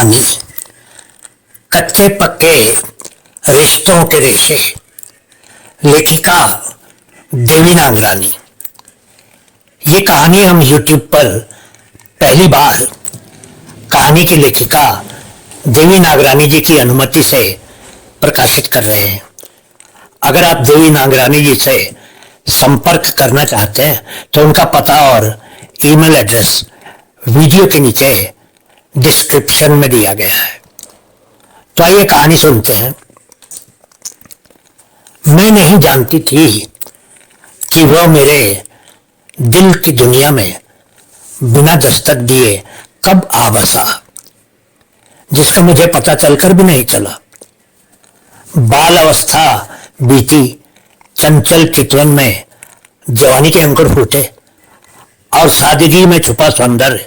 कहानी कच्चे पक्के रिश्तों के रेशे। लेखिका देवी नागरानी। ये कहानी हम YouTube पर पहली बार कहानी की लेखिका देवी नागरानी जी की अनुमति से प्रकाशित कर रहे हैं। अगर आप देवी नागरानी जी से संपर्क करना चाहते हैं तो उनका पता और ईमेल एड्रेस वीडियो के नीचे डिस्क्रिप्शन में दिया गया है। तो आइए कहानी सुनते हैं। मैं नहीं जानती थी कि वह मेरे दिल की दुनिया में बिना दस्तक दिए कब आ बसा, जिसका मुझे पता चलकर भी नहीं चला। बाल अवस्था बीती, चंचल चितवन में जवानी के अंकुर फूटे और सादगी में छुपा सौंदर्य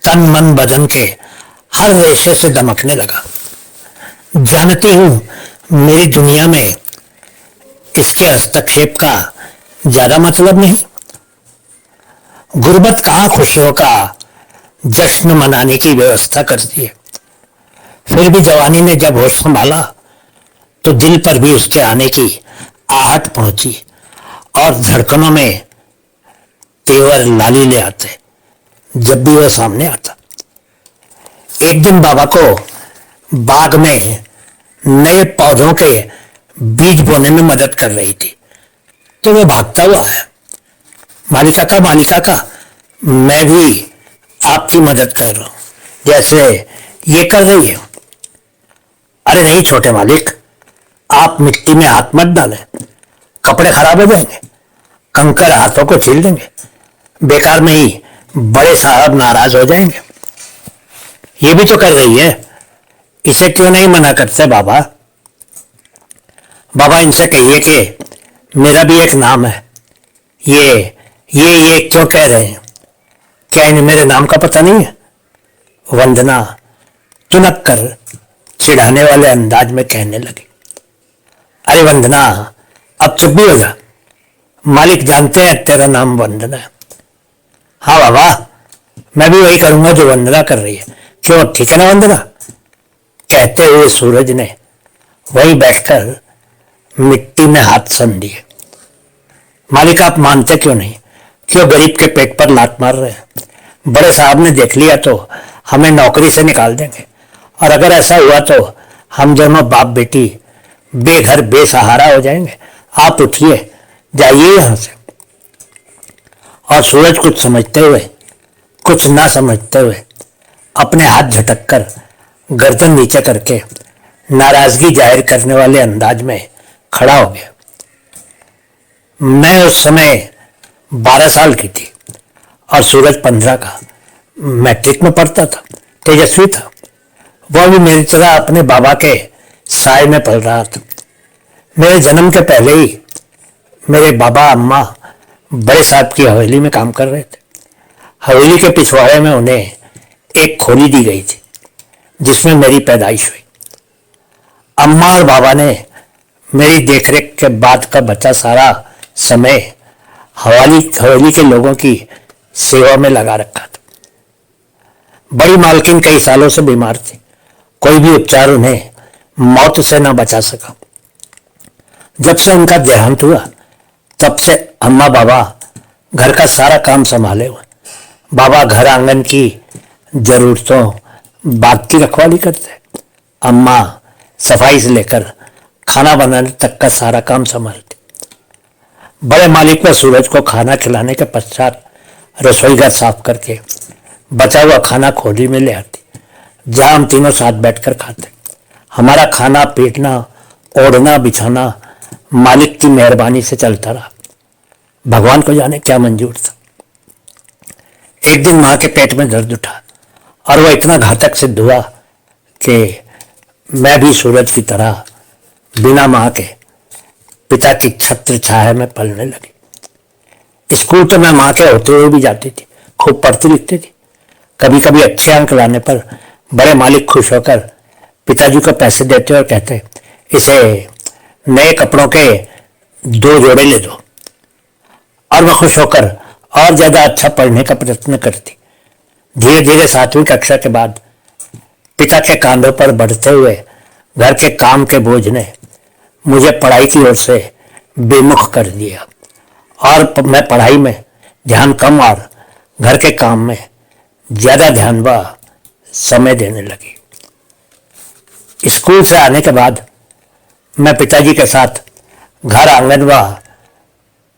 तन मन बदन के हर रेशे से दमकने लगा। जानती हूं मेरी दुनिया में इसके हस्तक्षेप का ज्यादा मतलब नहीं। गुर्बत कहां खुशियों का जश्न मनाने की व्यवस्था करती है। फिर भी जवानी ने जब होश संभाला तो दिल पर भी उसके आने की आहट पहुंची और धड़कनों में तेवर लाली ले आते जब भी वह सामने आता। एक दिन बाबा को बाग में नए पौधों के बीज बोने में मदद कर रही थी तो वह भागता हुआ है, मालिका का मैं भी आपकी मदद कर रहा हूं जैसे ये कर रही है। अरे नहीं छोटे मालिक, आप मिट्टी में हाथ मत डालें, कपड़े खराब हो जाएंगे, कंकड़ हाथों को छील देंगे, बेकार में ही बड़े साहब नाराज हो जाएंगे। ये भी तो कर रही है, इसे क्यों नहीं मना करते बाबा? बाबा इनसे कहिए कि मेरा भी एक नाम है। ये क्यों कह रहे हैं? क्या इन्हें मेरे नाम का पता नहीं है? वंदना तुनक कर चिढ़ाने वाले अंदाज में कहने लगी। अरे वंदना, अब चुप भी हो जा। मालिक जानते हैं तेरा नाम वंदना है। हाँ बाबा, मैं भी वही करूंगा जो वंदना कर रही है। क्यों, ठीक है ना वंदना? कहते हुए सूरज ने वही बैठकर मिट्टी में हाथ सन दिए। मालिक आप मानते क्यों नहीं? क्यों गरीब के पेट पर लात मार रहे हैं? बड़े साहब ने देख लिया तो हमें नौकरी से निकाल देंगे, और अगर ऐसा हुआ तो हम दोनों बाप बेटी बेघर बेसहारा हो जाएंगे। आप उठिए, जाइए यहां से। और सूरज कुछ समझते हुए कुछ ना समझते हुए अपने हाथ झटक कर गर्दन नीचे करके नाराजगी जाहिर करने वाले अंदाज में खड़ा हो गया। मैं उस समय 12 साल की थी और सूरज 15 का। मैट्रिक में पढ़ता था, तेजस्वी था। वह भी मेरी तरह अपने बाबा के साय में पल रहा था। मेरे जन्म के पहले ही मेरे बाबा अम्मा बड़े साहब की हवेली में काम कर रहे थे। हवेली के पिछवाड़े में उन्हें एक खोली दी गई थी जिसमें मेरी पैदाइश हुई। अम्मा और बाबा ने मेरी देखरेख के बाद का बचा सारा समय हवेली के लोगों की सेवा में लगा रखा था। बड़ी मालकिन कई सालों से बीमार थी। कोई भी उपचार उन्हें मौत से न बचा सका। जब से उनका देहांत हुआ तब से अम्मा बाबा घर का सारा काम संभाले हुए। बाबा घर आंगन की जरूरतों, बाग की रखवाली करते, अम्मा सफाई से लेकर खाना बनाने तक का सारा काम संभालती। बड़े मालिक व सूरज को खाना खिलाने के पश्चात रसोई घर साफ करके बचा हुआ खाना खोली में ले आती, जहां हम तीनों साथ बैठकर खाते। हमारा खाना पीटना, ओढ़ना बिछाना मालिक की मेहरबानी से चलता रहा। भगवान को जाने क्या मंजूर था। एक दिन मां के पेट में दर्द उठा और वह इतना घातक सिद्ध हुआ कि मैं भी सूरज की तरह बिना मां के पिता की छत्र छाया में पलने लगी। स्कूल तो मैं मां के होते हुए भी जाती थी, खूब पढ़ती लिखती थी। कभी कभी अच्छे अंक लाने पर बड़े मालिक खुश होकर पिताजी को पैसे देते और कहते, इसे नए कपड़ों के 2 जोड़े ले दो। और वह खुश होकर और ज्यादा अच्छा पढ़ने का प्रयत्न करती। धीरे धीरे 7वीं कक्षा के बाद पिता के कांधों पर बढ़ते हुए घर के काम के बोझ ने मुझे पढ़ाई की ओर से बेमुख कर दिया और मैं पढ़ाई में ध्यान कम और घर के काम में ज्यादा ध्यान व समय देने लगी। स्कूल से आने के बाद मैं पिताजी के साथ घर आंगन व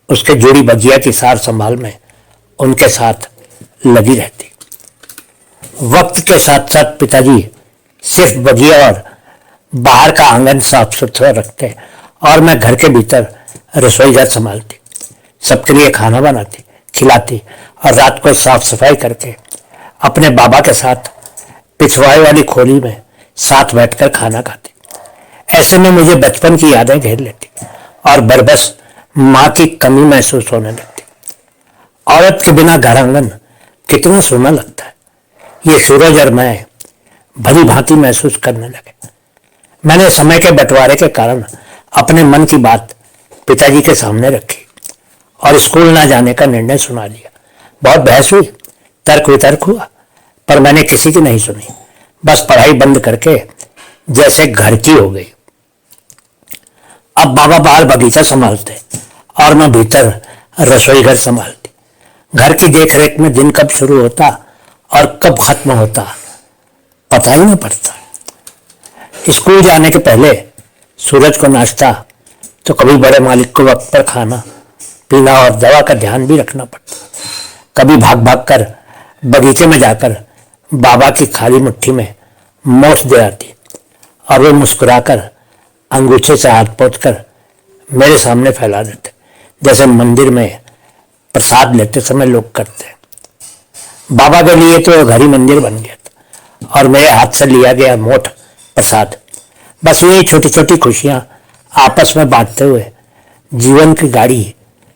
उसके जुड़ी बगिया की सार संभाल में उनके साथ लगी रहती। वक्त के साथ साथ पिताजी सिर्फ बगिया और बाहर का आंगन साफ सुथरा रखते और मैं घर के भीतर रसोई घर संभालती, सबके लिए खाना बनाती, खिलाती और रात को साफ सफाई करके अपने बाबा के साथ पिछवाड़े वाली खोली में साथ बैठकर खाना खाती। ऐसे में मुझे बचपन की यादें घेर लेती और बरबस माँ की कमी महसूस होने लगती। औरत के बिना घर आंगन कितना सूना लगता है, ये सूरज और मैं भली भांति महसूस करने लगे। मैंने समय के बंटवारे के कारण अपने मन की बात पिताजी के सामने रखी और स्कूल ना जाने का निर्णय सुना लिया। बहुत बहस हुई, तर्क वितर्क हुआ, पर मैंने किसी की नहीं सुनी। बस पढ़ाई बंद करके जैसे घर की हो गई। अब बाबा बाहर बगीचा संभालते और मैं भीतर रसोई घर संभालती। घर की देखरेख में दिन कब शुरू होता और कब खत्म होता पता ही नहीं पड़ता। स्कूल जाने के पहले सूरज को नाश्ता तो कभी बड़े मालिक को वक्त पर खाना पीना और दवा का ध्यान भी रखना पड़ता। कभी भाग भाग कर बगीचे में जाकर बाबा की खाली मुट्ठी में मोछ दे आती और वे मुस्कुराकर अंगूठे से हाथ पोंछकर मेरे सामने फैला देते, जैसे मंदिर में प्रसाद लेते समय लोग करते। बाबा के लिए तो घर ही मंदिर बन गया था और मेरे हाथ से लिया गया मोठ प्रसाद बस यही छोटी छोटी खुशियां आपस में बांटते हुए जीवन की गाड़ी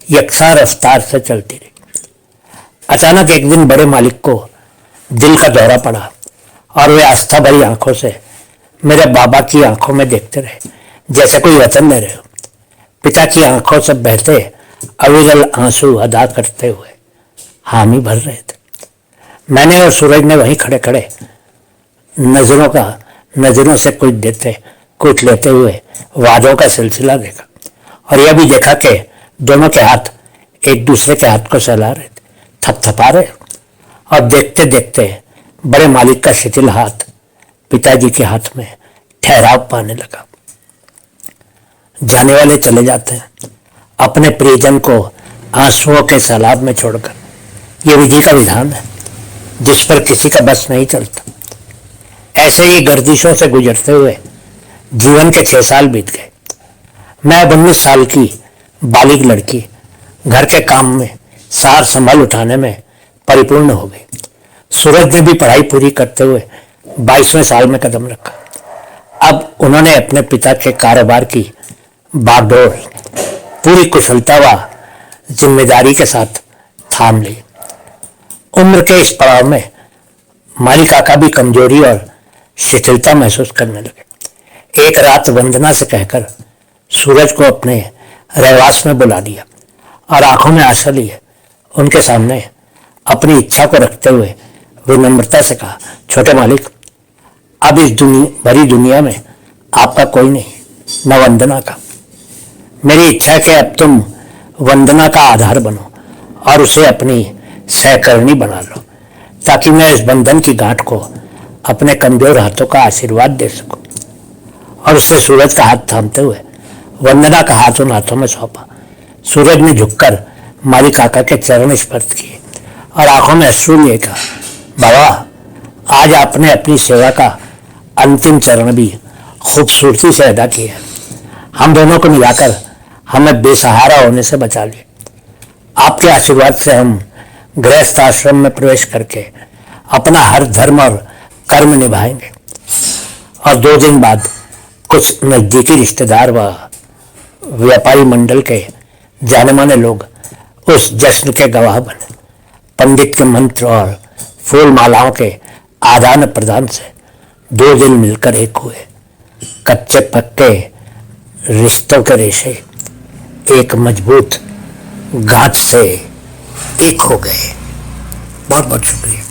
यकसा रफ्तार से चलती रही। अचानक एक दिन बड़े मालिक को दिल का दौरा पड़ा और वे आस्था भरी आंखों से मेरे बाबा की आंखों में देखते रहे, जैसे कोई वचन दे रहे हो। पिता की आंखों से बहते अविरल आंसू अदा करते हुए हामी भर रहे थे। मैंने और सूरज ने वहीं खड़े खड़े नजरों से कुछ देते कुछ लेते हुए वादों का सिलसिला देखा और यह भी देखा कि दोनों के हाथ एक दूसरे के हाथ को सहला रहे थे, थपथपा रहे। और देखते देखते बड़े मालिक का शिथिल हाथ पिताजी के हाथ में ठहराव पाने लगा। जाने वाले चले जाते हैं अपने प्रियजन को आंसुओं के सैलाब में छोड़कर। यह विधि का विधान है जिस पर किसी का बस नहीं चलता। ऐसे ही गर्दिशों से गुजरते हुए जीवन के 6 साल बीत गए। मैं 19 साल की बालिग लड़की घर के काम में सार संभाल उठाने में परिपूर्ण हो गई। सूरज ने भी पढ़ाई पूरी करते हुए 22वें साल में कदम रखा। अब उन्होंने अपने पिता के कारोबार की बागडोर पूरी कुशलता व जिम्मेदारी के साथ थाम ली। उम्र के इस पड़ाव में माली काका भी कमजोरी और शिथिलता महसूस करने लगे। एक रात वंदना से कहकर सूरज को अपने रहवास में बुला लिया और आंखों में आंसू लिए उनके सामने अपनी इच्छा को रखते हुए विनम्रता से कहा, छोटे मालिक, अब इस भरी दुनिया में आपका कोई नहीं, न वंदना का। मेरी इच्छा है कि अब तुम वंदना का आधार बनो और उसे अपनी सहकर्मी बना लो, ताकि मैं इस बंधन की गांठ को अपने कमजोर हाथों का आशीर्वाद दे सकूं। और उससे सूरज का हाथ थामते हुए वंदना का हाथ उन हाथों में सौंपा। सूरज ने झुककर माली काका के चरण स्पर्श किए और आंखों में अश्रु लिए कहा, बाबा, आज आपने अपनी सेवा का अंतिम चरण भी खूबसूरती से अदा किया। हम दोनों को मिलाकर हमें बेसहारा होने से बचा लिया। आपके आशीर्वाद से हम गृहस्थ आश्रम में प्रवेश करके अपना हर धर्म और कर्म निभाएंगे। और 2 दिन बाद कुछ नजदीकी रिश्तेदार व व्यापारी मंडल के जाने माने लोग उस जश्न के गवाह बने। पंडित के मंत्र और फूल मालाओं के आदान प्रदान से 2 दिल मिलकर एक हुए। कच्चे पक्के रिश्तों के रेशे एक मजबूत गांठ से एक हो गए। बहुत बहुत शुक्रिया।